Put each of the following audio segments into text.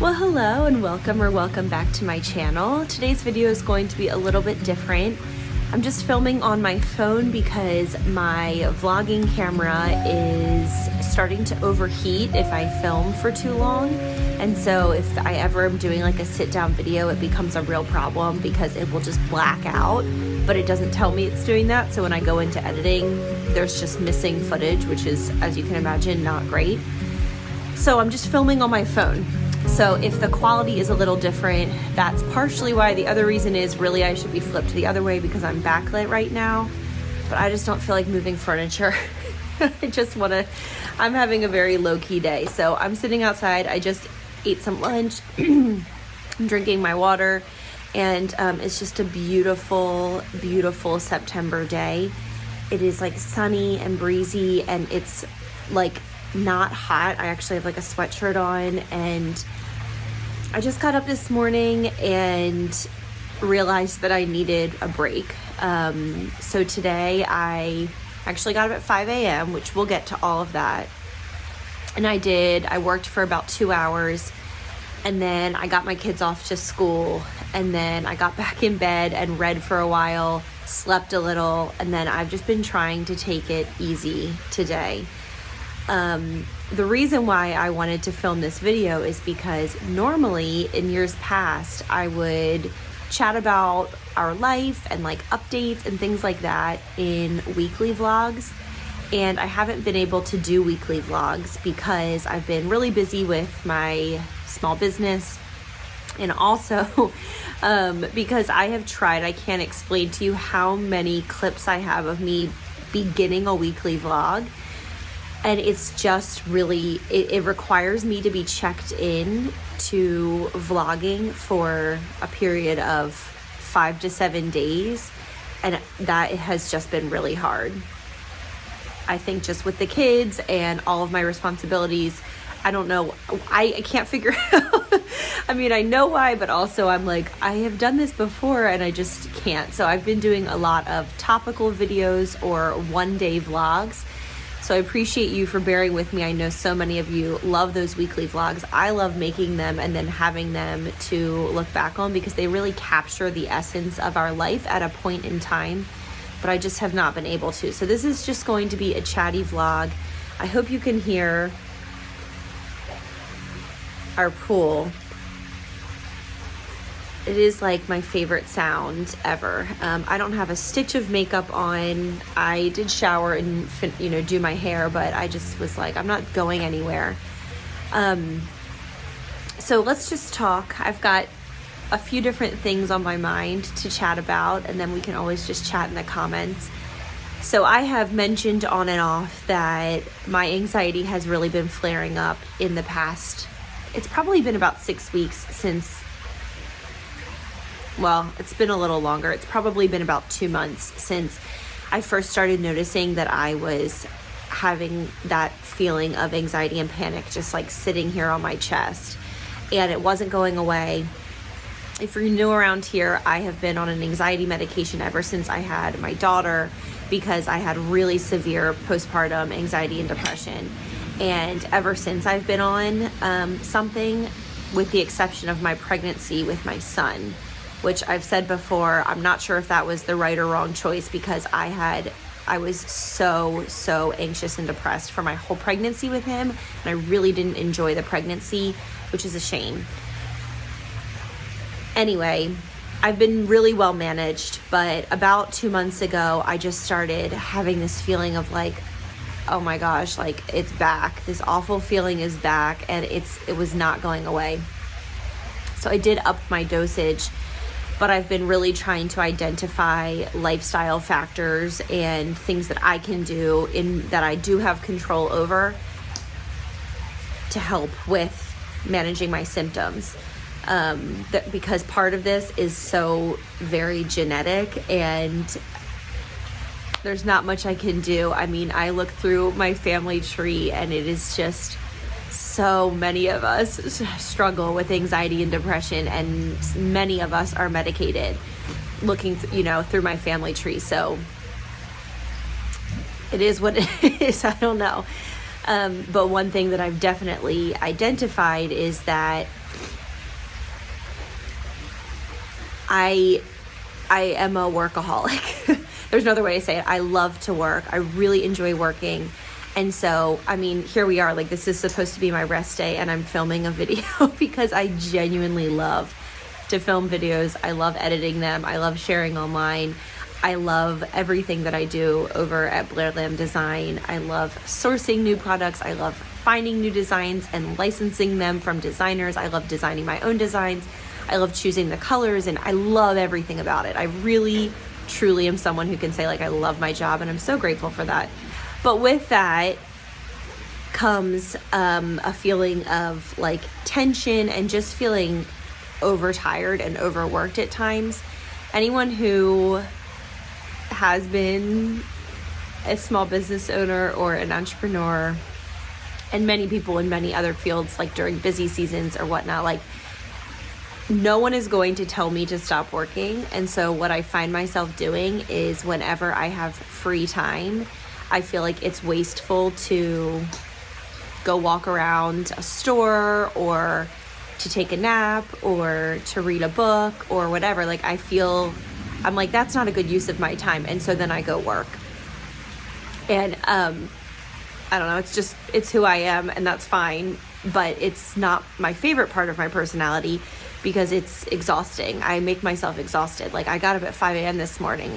Well, hello and welcome back to my channel. Today's video is going to be a little bit different. I'm just filming on my phone because my vlogging camera is starting to overheat if I film for too long. And so if I ever am doing like a sit down video, it becomes a real problem because it will just black out, but it doesn't tell me it's doing that. So when I go into editing, there's just missing footage, which is, as you can imagine, not great. So I'm just filming on my phone. So if the quality is a little different, that's partially why. The other reason is really I should be flipped the other way because I'm backlit right now, but I just don't feel like moving furniture. I'm having a very low-key day. So I'm sitting outside. I just ate some lunch, I'm drinking my water, and it's just a beautiful, beautiful September day. It is like sunny and breezy, and it's like not hot. I actually have like a sweatshirt on, and I just got up this morning and realized that I needed a break. So today I actually got up at 5 a.m., which we'll get to all of that. And I worked for about 2 hours, and then I got my kids off to school, and then I got back in bed and read for a while, slept a little, and then I've just been trying to take it easy today. The reason why I wanted to film this video is because normally in years past, I would chat about our life and like updates and things like that in weekly vlogs. And I haven't been able to do weekly vlogs because I've been really busy with my small business. And also because I can't explain to you how many clips I have of me beginning a weekly vlog. And it's just really, it requires me to be checked in to vlogging for a period of 5 to 7 days. And that has just been really hard. I think just with the kids and all of my responsibilities, I don't know, I can't figure out. I mean, I know why, but also I'm like, I have done this before and I just can't. So I've been doing a lot of topical videos or one-day vlogs. So I appreciate you for bearing with me. I know so many of you love those weekly vlogs. I love making them and then having them to look back on because they really capture the essence of our life at a point in time, but I just have not been able to. So this is just going to be a chatty vlog. I hope you can hear our pool. It is like my favorite sound ever. I don't have a stitch of makeup on. I did shower and do my hair, but I just was like, I'm not going anywhere. So let's just talk. I've got a few different things on my mind to chat about, and then we can always just chat in the comments. So I have mentioned on and off that my anxiety has really been flaring up in the past. It's probably been about 6 weeks since. Well, it's been a little longer. It's probably been about 2 months since I first started noticing that I was having that feeling of anxiety and panic just like sitting here on my chest, and it wasn't going away. If you're new around here, I have been on an anxiety medication ever since I had my daughter because I had really severe postpartum anxiety and depression. And ever since I've been on something, with the exception of my pregnancy with my son, which I've said before, I'm not sure if that was the right or wrong choice because I was so anxious and depressed for my whole pregnancy with him, and I really didn't enjoy the pregnancy, which is a shame. Anyway, I've been really well managed, but about 2 months ago, I just started having this feeling of like, oh my gosh, like it's back. This awful feeling is back, and it was not going away. So I did up my dosage, but I've been really trying to identify lifestyle factors and things that I can do that I do have control over to help with managing my symptoms. Because part of this is so very genetic, and there's not much I can do. I mean, I look through my family tree and it is just so many of us struggle with anxiety and depression, and many of us are medicated, looking through my family tree. So it is what it is. I don't know. But one thing that I've definitely identified is that I am a workaholic. There's no other way to say it. I love to work. I really enjoy working. And so, I mean, here we are, like this is supposed to be my rest day and I'm filming a video because I genuinely love to film videos. I love editing them. I love sharing online. I love everything that I do over at Blair Lamb Design. I love sourcing new products. I love finding new designs and licensing them from designers. I love designing my own designs. I love choosing the colors and I love everything about it. I really, truly am someone who can say like I love my job and I'm so grateful for that. But with that comes a feeling of like tension and just feeling overtired and overworked at times. Anyone who has been a small business owner or an entrepreneur, and many people in many other fields, like during busy seasons or whatnot, like no one is going to tell me to stop working. And so what I find myself doing is whenever I have free time, I feel like it's wasteful to go walk around a store or to take a nap or to read a book or whatever. Like I'm like, that's not a good use of my time. And so then I go work. And I don't know, it's who I am and that's fine. But it's not my favorite part of my personality because it's exhausting. I make myself exhausted. Like I got up at 5 a.m. this morning.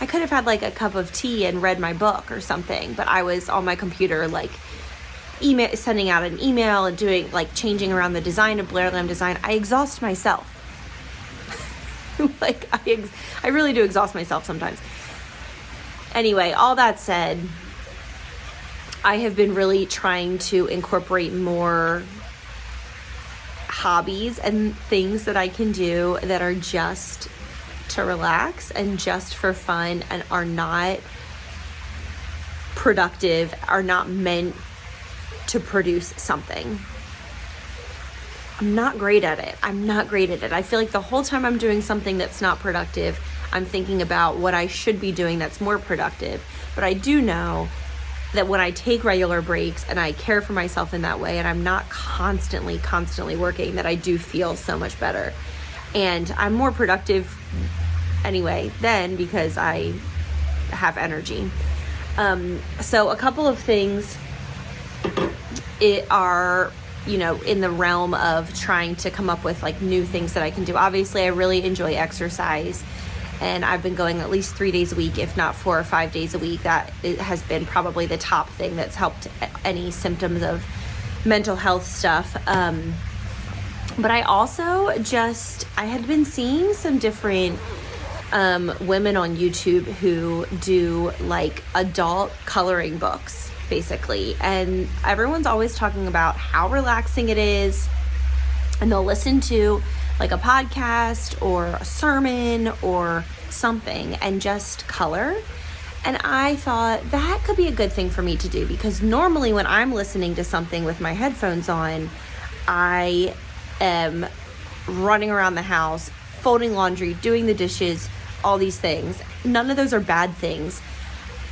I could have had like a cup of tea and read my book or something, but I was on my computer like sending out an email and doing like changing around the design of Blair Lamb Design. I exhaust myself. Like I really do exhaust myself sometimes. Anyway, all that said, I have been really trying to incorporate more hobbies and things that I can do that are just to relax and just for fun and are not productive, are not meant to produce something. I'm not great at it. I feel like the whole time I'm doing something that's not productive, I'm thinking about what I should be doing that's more productive. But I do know that when I take regular breaks and I care for myself in that way and I'm not constantly working, that I do feel so much better. And I'm more productive anyway then because I have energy. So a couple of things are, in the realm of trying to come up with like new things that I can do. Obviously, I really enjoy exercise and I've been going at least 3 days a week, if not 4 or 5 days a week. That has been probably the top thing that's helped any symptoms of mental health stuff. But I also I had been seeing some different women on YouTube who do like adult coloring books, basically. And everyone's always talking about how relaxing it is. And they'll listen to like a podcast or a sermon or something and just color. And I thought that could be a good thing for me to do because normally when I'm listening to something with my headphones on, I am running around the house, folding laundry, doing the dishes, all these things. None of those are bad things.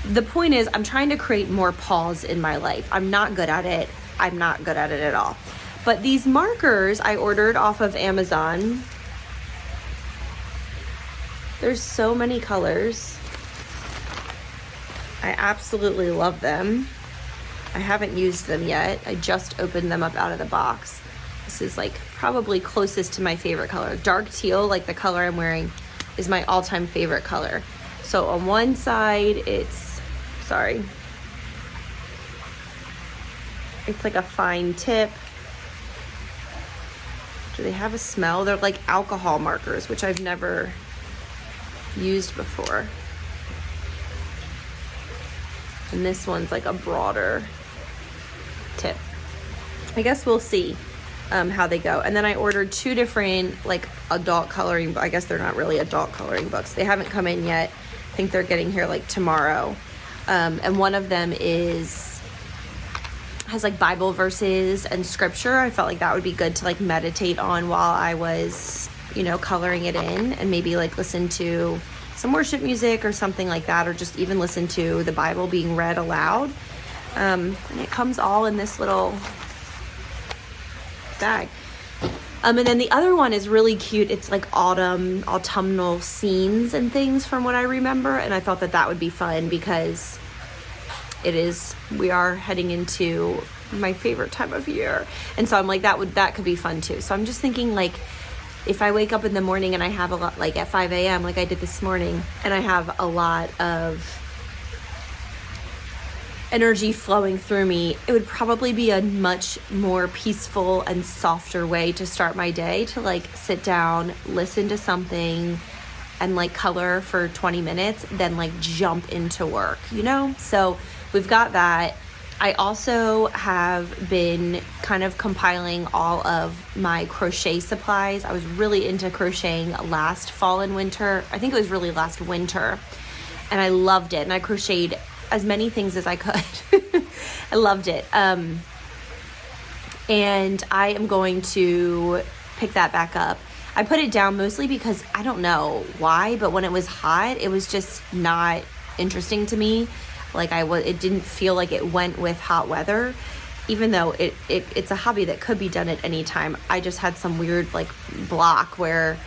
The point is I'm trying to create more pause in my life. I'm not good at it. I'm not good at it at all. But these markers I ordered off of Amazon. There's so many colors. I absolutely love them. I haven't used them yet. I just opened them up out of the box. This is like probably closest to my favorite color. Dark teal, like the color I'm wearing, is my all-time favorite color. So on one side, it's like a fine tip. Do they have a smell? They're like alcohol markers, which I've never used before. And this one's like a broader tip. I guess we'll see how they go. And then I ordered 2 different like adult coloring, I guess they're not really adult coloring books. They haven't come in yet. I think they're getting here like tomorrow. And one of them has like Bible verses and scripture. I felt like that would be good to like meditate on while I was, coloring it in, and maybe like listen to some worship music or something like that, or just even listen to the Bible being read aloud. And it comes all in this little bag. And then the other one is really cute. It's like autumnal scenes and things from what I remember. And I thought that would be fun because we are heading into my favorite time of year. And so I'm like, that could be fun too. So I'm just thinking, like, if I wake up in the morning and I have a lot, like at 5 a.m., like I did this morning, and I have a lot of energy flowing through me, it would probably be a much more peaceful and softer way to start my day, to like sit down, listen to something, and like color for 20 minutes, then like jump into work, you know? So we've got that. I also have been kind of compiling all of my crochet supplies. I was really into crocheting last fall and winter. I think it was really last winter, and I loved it. And I crocheted as many things as I could. I loved it. And I am going to pick that back up. I put it down mostly because I don't know why, but when it was hot, it was just not interesting to me. Like it didn't feel like it went with hot weather, even though it's a hobby that could be done at any time. I just had some weird like block where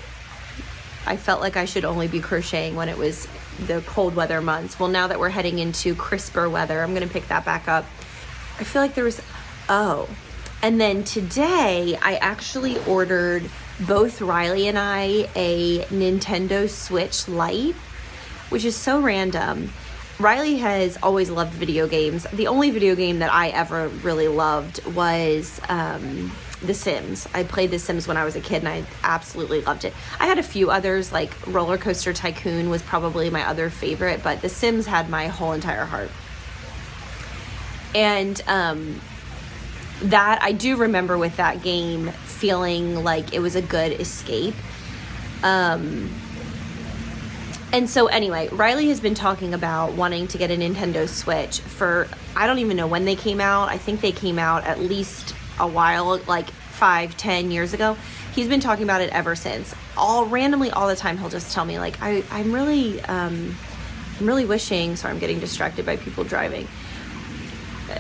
I felt like I should only be crocheting when it was the cold weather months. Well, now that we're heading into crisper weather, I'm going to pick that back up. I feel like and then today I actually ordered both Riley and I a Nintendo Switch Lite, which is so random. Riley has always loved video games. The only video game that I ever really loved was The Sims. I played The Sims when I was a kid, and I absolutely loved it. I had a few others, like Roller Coaster Tycoon was probably my other favorite, but The Sims had my whole entire heart. And that I do remember with that game feeling like it was a good escape. And so anyway, Riley has been talking about wanting to get a Nintendo Switch for, I don't even know when they came out. I think they came out at least a while, like 5-10 years ago. He's been talking about it ever since. Randomly all the time, he'll just tell me, like, I'm really wishing, sorry, I'm getting distracted by people driving.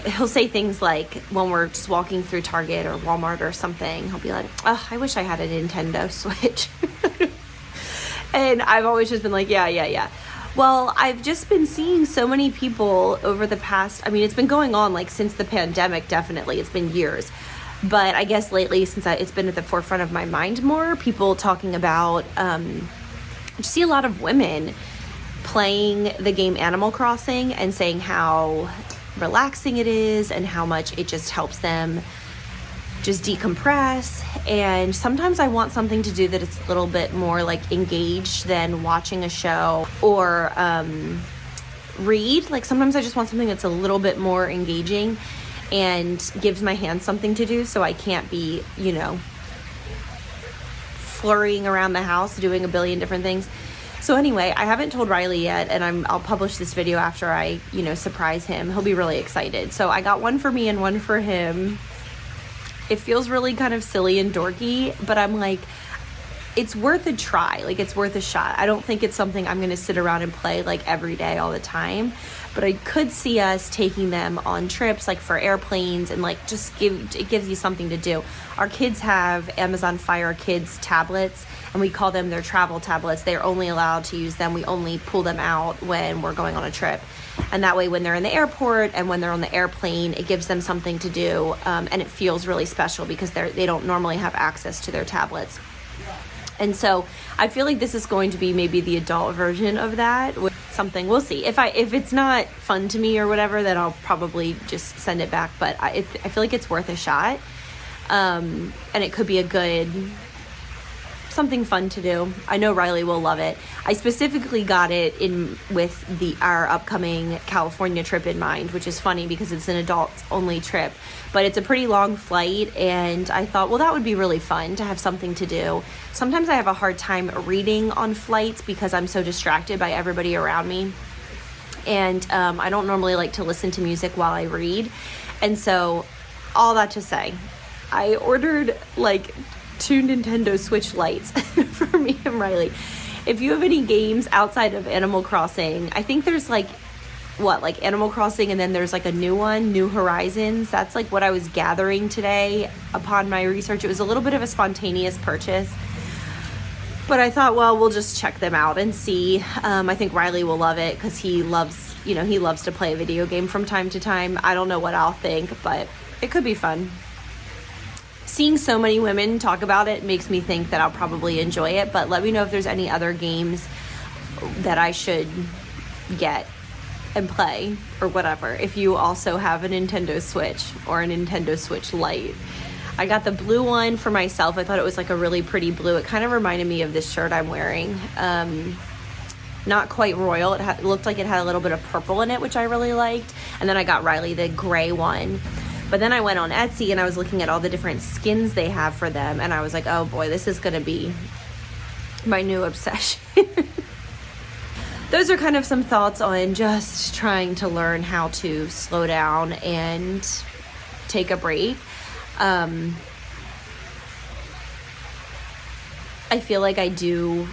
He'll say things like, when we're just walking through Target or Walmart or something, he'll be like, oh, I wish I had a Nintendo Switch. And I've always just been like, yeah. Well, I've just been seeing so many people over the past, I mean, it's been going on like since the pandemic, definitely. It's been years. But I guess lately, since it's been at the forefront of my mind more, people talking about, I see a lot of women playing the game Animal Crossing and saying how relaxing it is and how much it just helps them just decompress. And sometimes I want something to do that it's a little bit more like engaged than watching a show or read. Like sometimes I just want something that's a little bit more engaging and gives my hands something to do, so I can't be, flurrying around the house doing a billion different things. So anyway, I haven't told Riley yet, and I'll publish this video after I, surprise him. He'll be really excited. So I got one for me and one for him. It feels really kind of silly and dorky, but I'm like, it's worth a try. Like, it's worth a shot. I don't think it's something I'm going to sit around and play like every day all the time, but I could see us taking them on trips, like for airplanes, and like it gives you something to do. Our kids have Amazon Fire Kids tablets, and we call them their travel tablets. They're only allowed to use them. We only pull them out when we're going on a trip. And that way, when they're in the airport and when they're on the airplane, it gives them something to do. And it feels really special because they don't normally have access to their tablets. And so I feel like this is going to be maybe the adult version of that. With something, we'll see. If it's not fun to me or whatever, then I'll probably just send it back. But I feel like it's worth a shot. And it could be something fun to do. I know Riley will love it. I specifically got it in with our upcoming California trip in mind, which is funny because it's an adults only trip, but it's a pretty long flight, and I thought, well, that would be really fun to have something to do. Sometimes I have a hard time reading on flights because I'm so distracted by everybody around me, and I don't normally like to listen to music while I read. And so all that to say, I ordered like 2 Nintendo Switch Lites for me and Riley. If you have any games outside of Animal Crossing, I think there's like like Animal Crossing, and then there's like a new one, New Horizons. That's like what I was gathering today upon my research. It was a little bit of a spontaneous purchase, but I thought, well, we'll just check them out and see. I think Riley will love it because he loves to play a video game from time to time. I don't know what I'll think, but it could be fun. Seeing so many women talk about it makes me think that I'll probably enjoy it, but let me know if there's any other games that I should get and play or whatever, if you also have a Nintendo Switch or a Nintendo Switch Lite. I got the blue one for myself. I thought it was like a really pretty blue. It kind of reminded me of this shirt I'm wearing. Not quite royal. It looked like it had a little bit of purple in it, which I really liked. And then I got Riley the gray one. But then I went on Etsy and I was looking at all the different skins they have for them, and I was like, oh boy, this is gonna be my new obsession. Those are kind of some thoughts on just trying to learn how to slow down and take a break. I feel like I do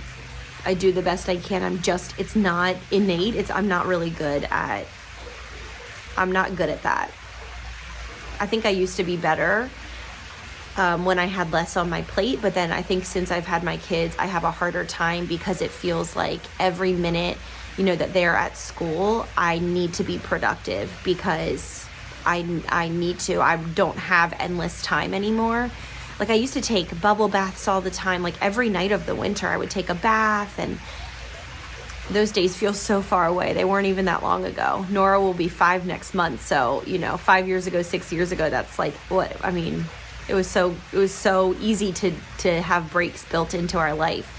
the best I can. It's not innate. I'm not good at that. I think I used to be better when I had less on my plate, but then I think since I've had my kids, I have a harder time because it feels like every minute, that they're at school, I need to be productive because I need to. I don't have endless time anymore. Like I used to take bubble baths all the time. Like every night of the winter, I would take a bath, and those days feel so far away. They weren't even that long ago. Nora will be 5 next month. So, 5 years ago, 6 years ago, that's like it was so easy to have breaks built into our life.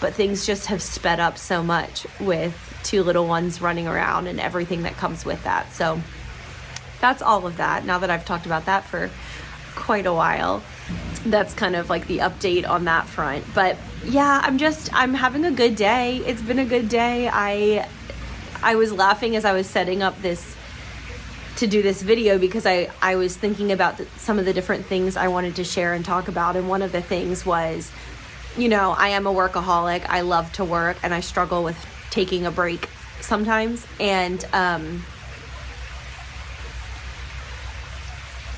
But things just have sped up so much with 2 little ones running around and everything that comes with that. So that's all of that. Now that I've talked about that for quite a while, that's kind of like the update on that front. But yeah, I'm having a good day. It's been a good day. I was laughing as I was setting up to do this video because I was thinking about some of the different things I wanted to share and talk about. And one of the things was, I am a workaholic. I love to work and I struggle with taking a break sometimes. And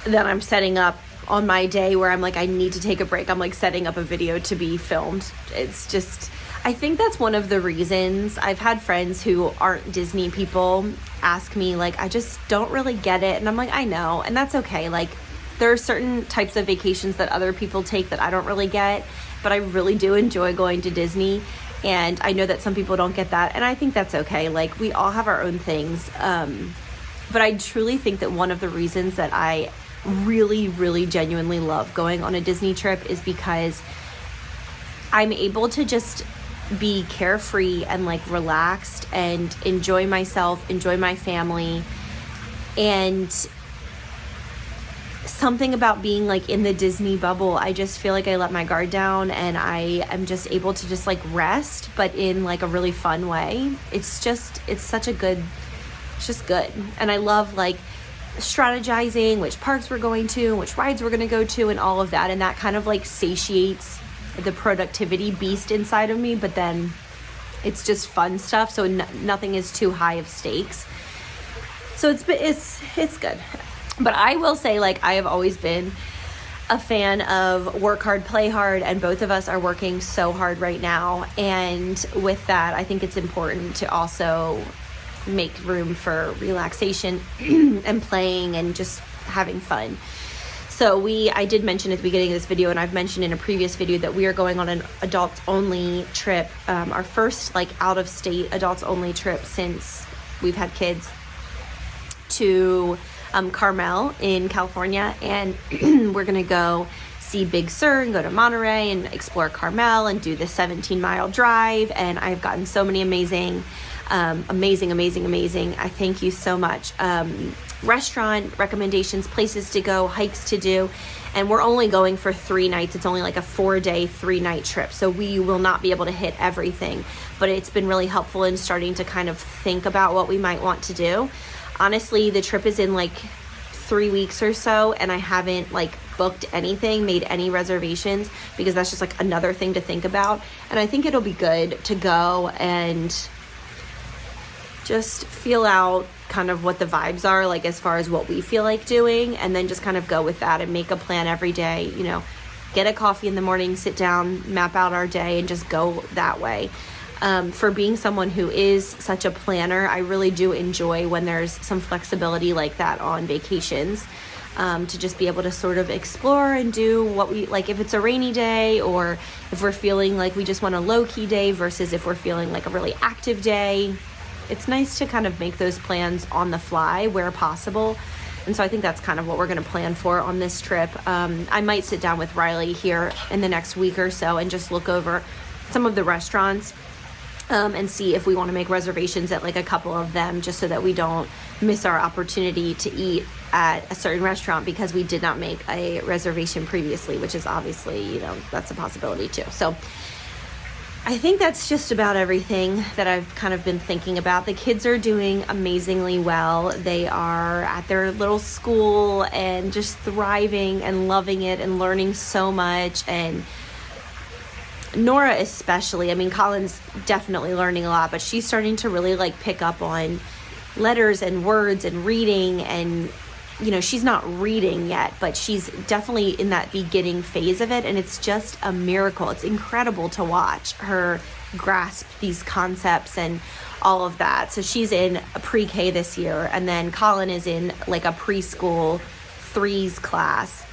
then I'm setting up on my day where I'm like, I need to take a break. I'm like setting up a video to be filmed. It's just, I think that's one of the reasons. I've had friends who aren't Disney people ask me like, I just don't really get it. And I'm like, I know. And that's okay. Like there are certain types of vacations that other people take that I don't really get, but I really do enjoy going to Disney. And I know that some people don't get that. And I think that's okay. Like we all have our own things. But I truly think that one of the reasons that I really, really genuinely love going on a Disney trip is because I'm able to just be carefree and like relaxed and enjoy myself, enjoy my family. And something about being like in the Disney bubble, I just feel like I let my guard down and I am just able to just like rest, but in like a really fun way. It's just good. And I love like strategizing which parks we're going to, which rides we're going to go to, and all of that. And that kind of like satiates the productivity beast inside of me, but then it's just fun stuff. So nothing is too high of stakes. So it's good. But I will say, like, I have always been a fan of work hard, play hard, and both of us are working so hard right now. And with that, I think it's important to also make room for relaxation and playing and just having fun. So I did mention at the beginning of this video, and I've mentioned in a previous video, that we are going on an adults only trip, our first like out of state adults only trip since we've had kids, to Carmel in California. And we're gonna go see Big Sur and go to Monterey and explore Carmel and do the 17-mile drive. And I've gotten so many amazing, I thank you so much, restaurant recommendations, places to go, hikes to do. And we're only going for 3 nights. It's only like a 4-day, 3-night trip. So we will not be able to hit everything, but it's been really helpful in starting to kind of think about what we might want to do. Honestly, the trip is in like 3 weeks or so, and I haven't like booked anything, made any reservations, because that's just like another thing to think about. And I think it'll be good to go and just feel out kind of what the vibes are, like as far as what we feel like doing, and then just kind of go with that and make a plan every day, you know, get a coffee in the morning, sit down, map out our day, and just go that way. For being someone who is such a planner, I really do enjoy when there's some flexibility like that on vacations, to just be able to sort of explore and do what we like, if it's a rainy day or if we're feeling like we just want a low-key day versus if we're feeling like a really active day. It's nice to kind of make those plans on the fly where possible. And so I think that's kind of what we're going to plan for on this trip. I might sit down with Riley here in the next week or so and just look over some of the restaurants and see if we want to make reservations at like a couple of them, just so that we don't miss our opportunity to eat at a certain restaurant because we did not make a reservation previously, which is obviously, you know, that's a possibility too. So I think that's just about everything that I've kind of been thinking about. The kids are doing amazingly well. They are at their little school and just thriving and loving it and learning so much. And Nora especially, I mean, Colin's definitely learning a lot, but she's starting to really like pick up on letters and words and reading. And, you know, she's not reading yet, but she's definitely in that beginning phase of it. And it's just a miracle. It's incredible to watch her grasp these concepts and all of that. So she's in a pre-K this year, and then Colin is in like a preschool 3s class.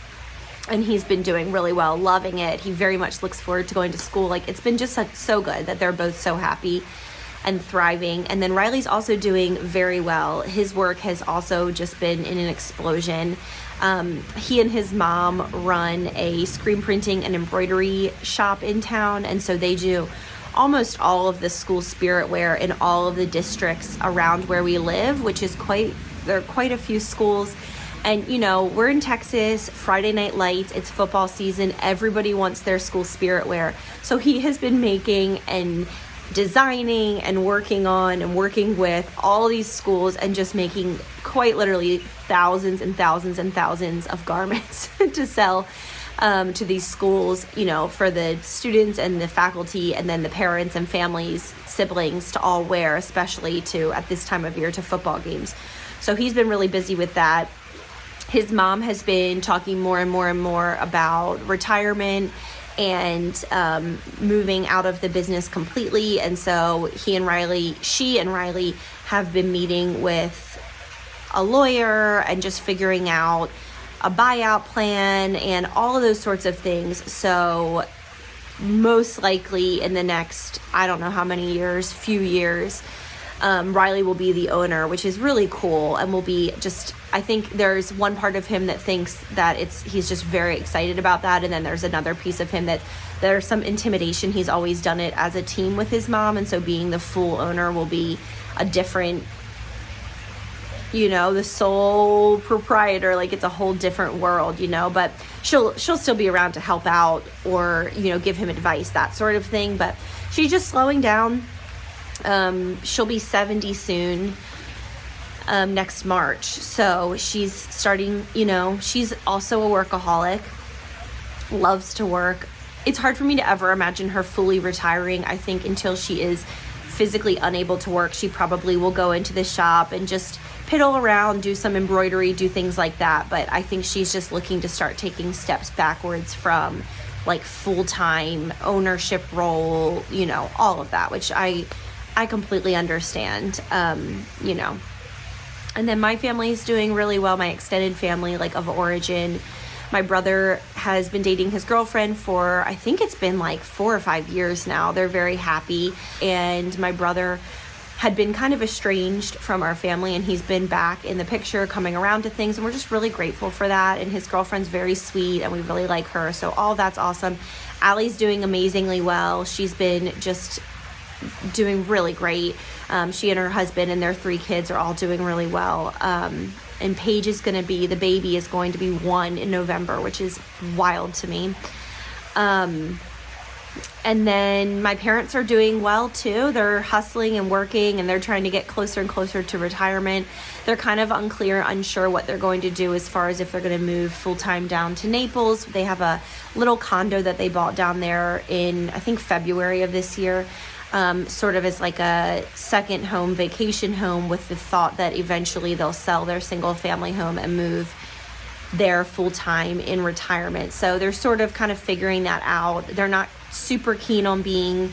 And he's been doing really well, loving it. He very much looks forward to going to school. Like, it's been just so good that they're both so happy and thriving. And then Riley's also doing very well. His work has also just been in an explosion. He and his mom run a screen printing and embroidery shop in town. And so they do almost all of the school spirit wear in all of the districts around where we live, which is there are quite a few schools. And, you know, we're in Texas, Friday Night Lights, it's football season, everybody wants their school spirit wear. So he has been making and designing and working on and working with all these schools and just making quite literally thousands and thousands and thousands of garments to sell to these schools, you know, for the students and the faculty and then the parents and families, siblings to all wear, especially to at this time of year to football games. So he's been really busy with that. His mom has been talking more and more and more about retirement and moving out of the business completely. And so she and Riley have been meeting with a lawyer and just figuring out a buyout plan and all of those sorts of things. So most likely in the next, I don't know how many years, few years, Riley will be the owner, which is really cool, and will be just, I think there's one part of him that thinks that he's just very excited about that, and then there's another piece of him that there's some intimidation. He's always done it as a team with his mom, and so being the full owner will be a different, you know, the sole proprietor, like it's a whole different world, you know, but she'll still be around to help out or, you know, give him advice, that sort of thing, but she's just slowing down. She'll be 70 soon, next March. So she's starting, you know, she's also a workaholic, loves to work. It's hard for me to ever imagine her fully retiring. I think until she is physically unable to work, she probably will go into the shop and just piddle around, do some embroidery, do things like that. But I think she's just looking to start taking steps backwards from like full-time ownership role, you know, all of that, which I completely understand, you know. And then my family is doing really well, my extended family, like of origin. My brother has been dating his girlfriend for, I think it's been like 4 or 5 years now. They're very happy. And my brother had been kind of estranged from our family, and he's been back in the picture, coming around to things, and we're just really grateful for that. And his girlfriend's very sweet, and we really like her. So all that's awesome. Allie's doing amazingly well. She's been just doing really great. She and her husband and their 3 kids are all doing really well. And Paige is going to be, the baby is going to be 1 in November, which is wild to me. And then my parents are doing well too. They're hustling and working, and they're trying to get closer and closer to retirement. They're kind of unsure what they're going to do as far as if they're going to move full-time down to Naples. They have a little condo that they bought down there in, I think, February of this year. sort of as like a second home, vacation home, with the thought that eventually they'll sell their single family home and move there full time in retirement. So they're sort of kind of figuring that out. They're not super keen on being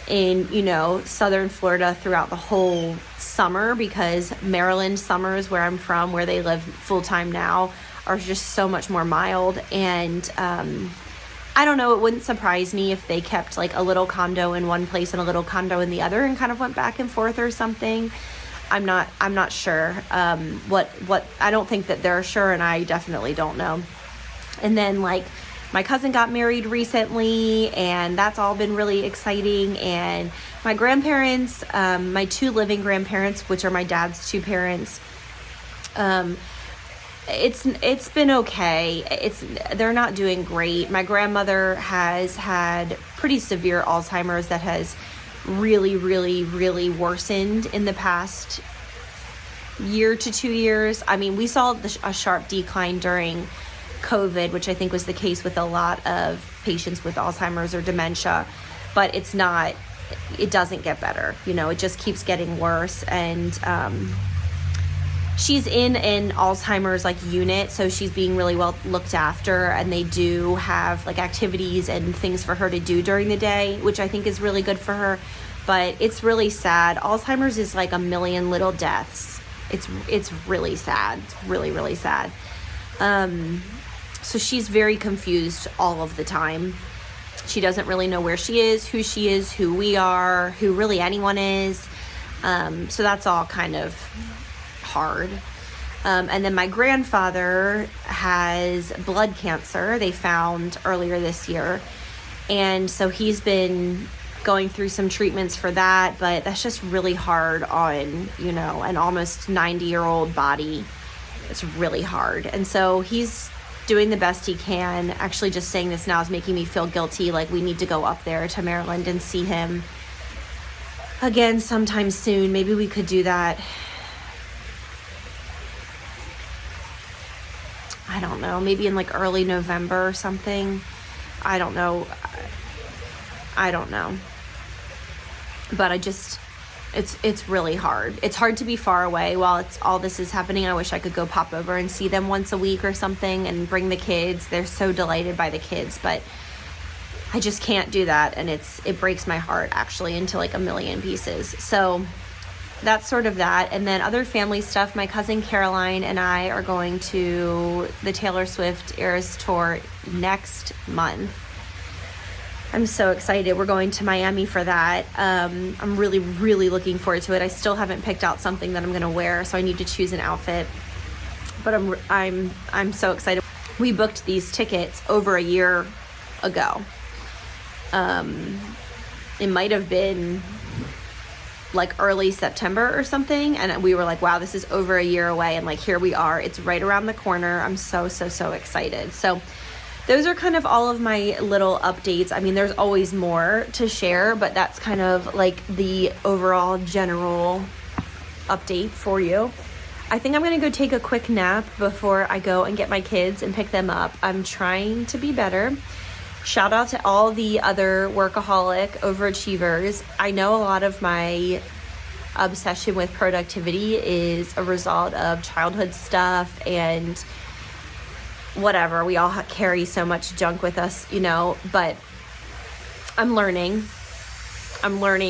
in, southern Florida throughout the whole summer, because Maryland summers, where I'm from, where they live full time now, are just so much more mild. And I don't know, it wouldn't surprise me if they kept like a little condo in one place and a little condo in the other and kind of went back and forth or something. I'm not sure. What I don't think that they're sure, and I definitely don't know. And then like my cousin got married recently, and that's all been really exciting. And my grandparents, my 2 living grandparents, which are my dad's 2 parents, it's been okay. They're not doing great. My grandmother has had pretty severe Alzheimer's that has really, really, really worsened in the past year to 2 years. I mean, we saw a sharp decline during COVID, which I think was the case with a lot of patients with Alzheimer's or dementia, but it doesn't get better. It just keeps getting worse. And she's in an Alzheimer's like unit, so she's being really well looked after, and they do have like activities and things for her to do during the day, which I think is really good for her. But it's really sad. Alzheimer's is like a million little deaths. It's really sad. It's really, really sad. So she's very confused all of the time. She doesn't really know where she is, who we are, who really anyone is. So that's all kind of hard. And then my grandfather has blood cancer, they found earlier this year. And so he's been going through some treatments for that, but that's just really hard on, an almost 90-year-old body. It's really hard. And so he's doing the best he can. Actually, just saying this now is making me feel guilty. Like, we need to go up there to Maryland and see him again sometime soon. Maybe we could do that. I don't know, maybe in like early November or something. I don't know. But it's really hard. It's hard to be far away while all this is happening. I wish I could go pop over and see them once a week or something and bring the kids. They're so delighted by the kids, but I just can't do that. And it breaks my heart actually into like a million pieces. So that's sort of that. And then other family stuff, my cousin Caroline and I are going to the Taylor Swift Eras Tour next month. I'm so excited. We're going to Miami for that. I'm really, really looking forward to it. I still haven't picked out something that I'm going to wear, so I need to choose an outfit. But I'm so excited. We booked these tickets over a year ago. It might have been like early September or something, and we were like, wow, this is over a year away, and like here we are. It's right around the corner. I'm so excited. So those are kind of all of my little updates. I mean, there's always more to share, but that's kind of like the overall general update for you. I think I'm going to go take a quick nap before I go and get my kids and pick them up. I'm trying to be better. Shout out to all the other workaholic overachievers. I know a lot of my obsession with productivity is a result of childhood stuff and whatever. We all carry so much junk with us, but I'm learning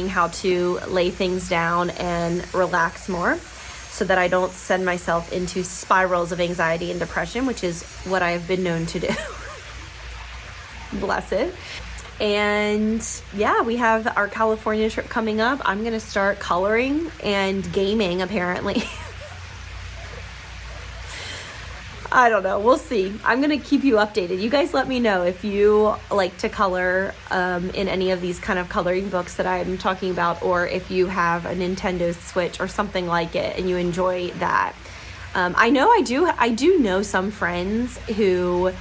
how to lay things down and relax more so that I don't send myself into spirals of anxiety and depression, which is what I have been known to do. Bless it. And yeah, we have our California trip coming up. I'm going to start coloring and gaming, apparently. I don't know. We'll see. I'm going to keep you updated. You guys let me know if you like to color in any of these kind of coloring books that I'm talking about, or if you have a Nintendo Switch or something like it and you enjoy that. I do know some friends who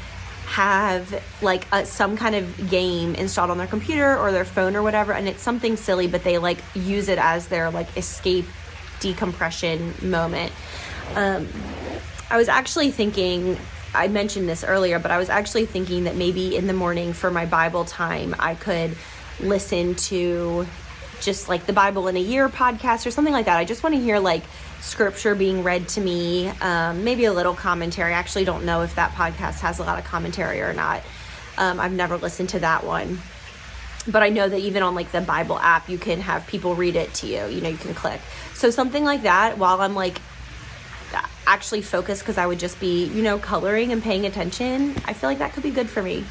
have like some kind of game installed on their computer or their phone or whatever, and it's something silly, but they like use it as their like escape decompression moment. I was actually thinking, I mentioned this earlier, but I was actually thinking that maybe in the morning for my Bible time, I could listen to just like the Bible in a Year podcast or something like that. I just want to hear like scripture being read to me, maybe a little commentary. I actually don't know if that podcast has a lot of commentary or not. I've never listened to that one. But I know that even on like the Bible app, you can have people read it to you. You know, you can click. So something like that while I'm like actually focused, because I would just be, you know, coloring and paying attention. I feel like that could be good for me.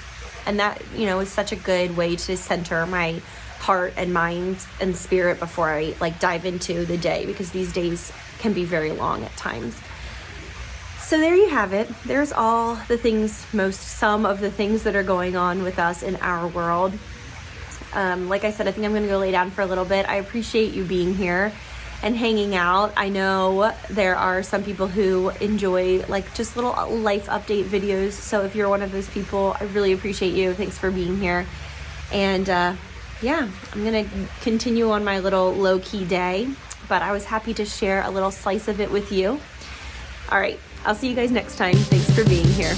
And that, you know, is such a good way to center my heart and mind and spirit before I like dive into the day, because these days can be very long at times. So there you have it. There's all the things, some of the things that are going on with us in our world. Like I said, I think I'm going to go lay down for a little bit. I appreciate you being here and hanging out. I know there are some people who enjoy like just little life update videos. So if you're one of those people, I really appreciate you. Thanks for being here. And yeah, I'm going to continue on my little low-key day, but I was happy to share a little slice of it with you. All right, I'll see you guys next time. Thanks for being here.